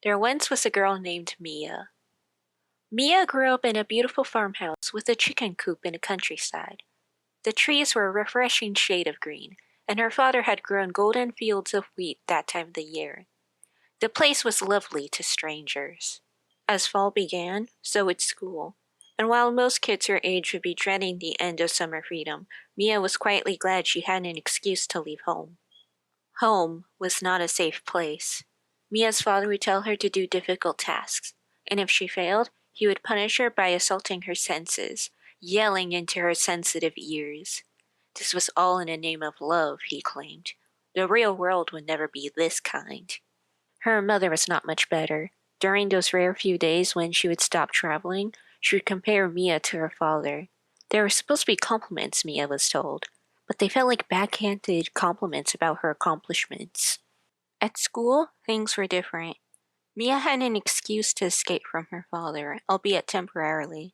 There once was a girl named Mia. Mia grew up in a beautiful farmhouse with a chicken coop in the countryside. The trees were a refreshing shade of green, and her father had grown golden fields of wheat that time of the year. The place was lovely to strangers. As fall began, so would school. And while most kids her age would be dreading the end of summer freedom, Mia was quietly glad she had an excuse to leave home. Home was not a safe place. Mia's father would tell her to do difficult tasks, and if she failed, he would punish her by assaulting her senses, yelling into her sensitive ears. This was all in the name of love, he claimed. The real world would never be this kind. Her mother was not much better. During those rare few days when she would stop traveling, she would compare Mia to her father. They were supposed to be compliments, Mia was told, but they felt like backhanded compliments about her accomplishments. At school, things were different. Mia had an excuse to escape from her father, albeit temporarily.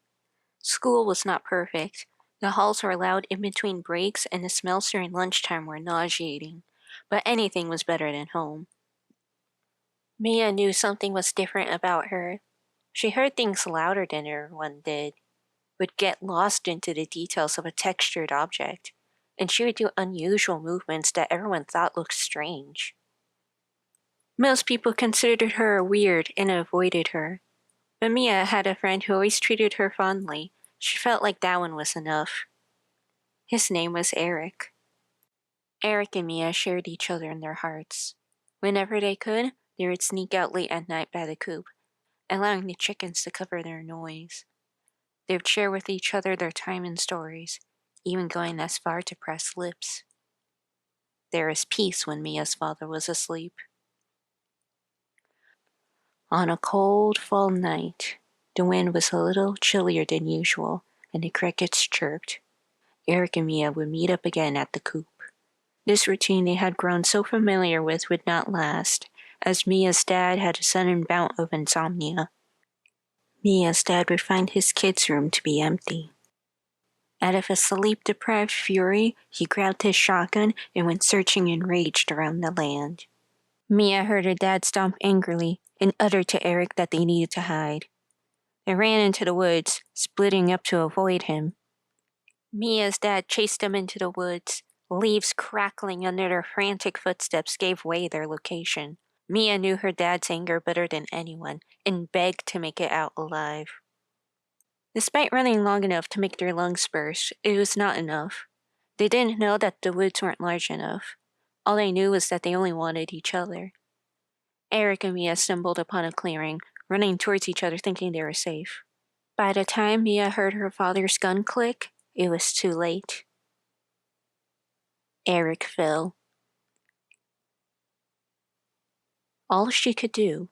School was not perfect. The halls were loud in between breaks, and the smells during lunchtime were nauseating. But anything was better than home. Mia knew something was different about her. She heard things louder than everyone did, would get lost into the details of a textured object, and she would do unusual movements that everyone thought looked strange. Most people considered her weird and avoided her, but Mia had a friend who always treated her fondly. She felt like that one was enough. His name was Eric. Eric and Mia shared each other in their hearts. Whenever they could, they would sneak out late at night by the coop, allowing the chickens to cover their noise. They would share with each other their time and stories, even going as far to press lips. There was peace when Mia's father was asleep. On a cold fall night, the wind was a little chillier than usual, and the crickets chirped. Eric and Mia would meet up again at the coop. This routine they had grown so familiar with would not last, as Mia's dad had a sudden bout of insomnia. Mia's dad would find his kids' room to be empty. Out of a sleep-deprived fury, he grabbed his shotgun and went searching enraged around the land. Mia heard her dad stomp angrily and utter to Eric that they needed to hide. They ran into the woods, splitting up to avoid him. Mia's dad chased them into the woods. Leaves crackling under their frantic footsteps gave away their location. Mia knew her dad's anger better than anyone and begged to make it out alive. Despite running long enough to make their lungs burst, it was not enough. They didn't know that the woods weren't large enough. All they knew was that they only wanted each other. Eric and Mia stumbled upon a clearing, running towards each other thinking they were safe. By the time Mia heard her father's gun click, it was too late. Eric fell. All she could do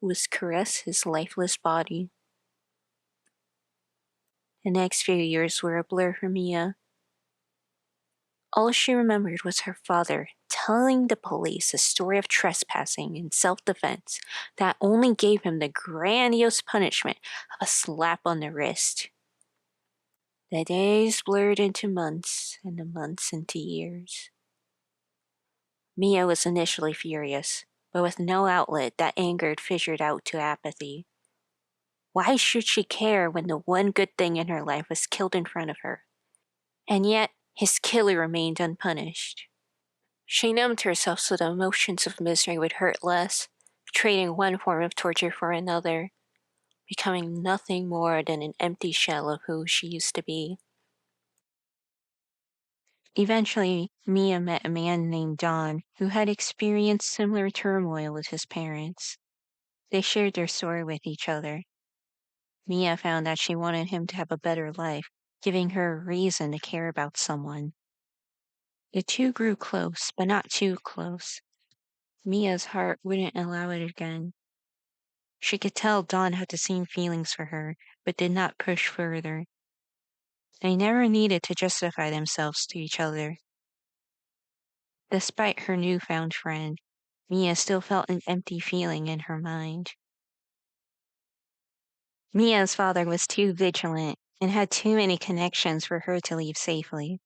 was caress his lifeless body. The next few years were a blur for Mia. All she remembered was her father telling the police a story of trespassing and self-defense that only gave him the grandiose punishment of a slap on the wrist. The days blurred into months, and the months into years. Mia was initially furious, but with no outlet, that anger fissured out to apathy. Why should she care when the one good thing in her life was killed in front of her? And yet, his killer remained unpunished. She numbed herself so the emotions of misery would hurt less, trading one form of torture for another, becoming nothing more than an empty shell of who she used to be. Eventually, Mia met a man named Don who had experienced similar turmoil with his parents. They shared their story with each other. Mia found that she wanted him to have a better life, giving her a reason to care about someone. The two grew close, but not too close. Mia's heart wouldn't allow it again. She could tell Dawn had the same feelings for her, but did not push further. They never needed to justify themselves to each other. Despite her newfound friend, Mia still felt an empty feeling in her mind. Mia's father was too vigilant and had too many connections for her to leave safely.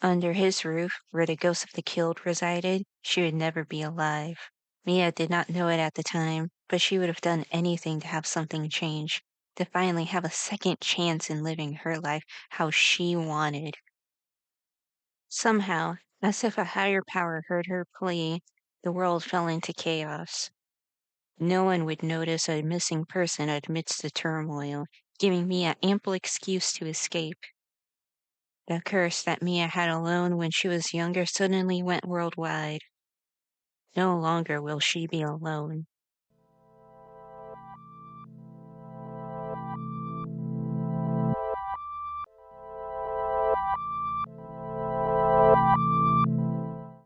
Under his roof, where the ghosts of the killed resided, she would never be alive. Mia did not know it at the time, but she would have done anything to have something change, to finally have a second chance in living her life how she wanted. Somehow, as if a higher power heard her plea, the world fell into chaos. No one would notice a missing person amidst the turmoil, giving Mia ample excuse to escape. The curse that Mia had alone when she was younger suddenly went worldwide. No longer will she be alone.